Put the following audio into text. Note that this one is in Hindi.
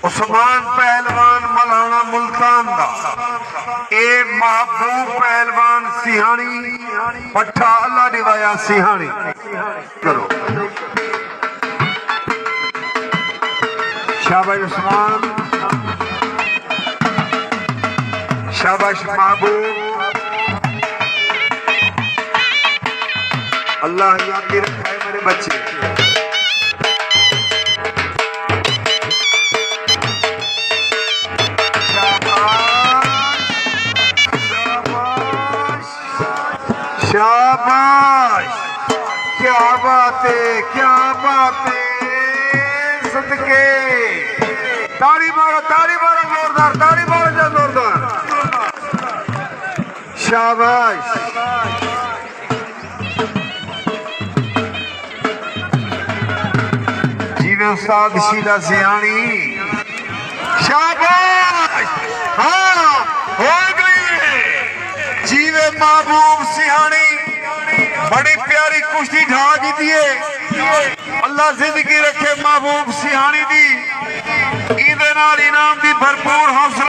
उस्मान पहलवान मलाना मुल्तान दा ए महबूब पहलवान सिहानी पट्ठा अल्लाह दिवाया सिहानी करो। शाबाश उस्मान, शाबाश महबूब, अल्लाह याद रखे मेरे बच्चे। शाबाश, क्या बात है, क्या बात है, सदके ताड़ी मारो जोरदार, ताड़ी मारो जोरदार। शाबाश, जीवे उस्ताद शीला सियानी। शाबाश, हाँ हो गई। जीवे महबूब सिहानी, बड़ी प्यारी कुश्ती ढा दी है। अल्लाह जिंदगी रखे महबूब सिहानी दी, ईद नाल इनाम दी भरपूर हौसला।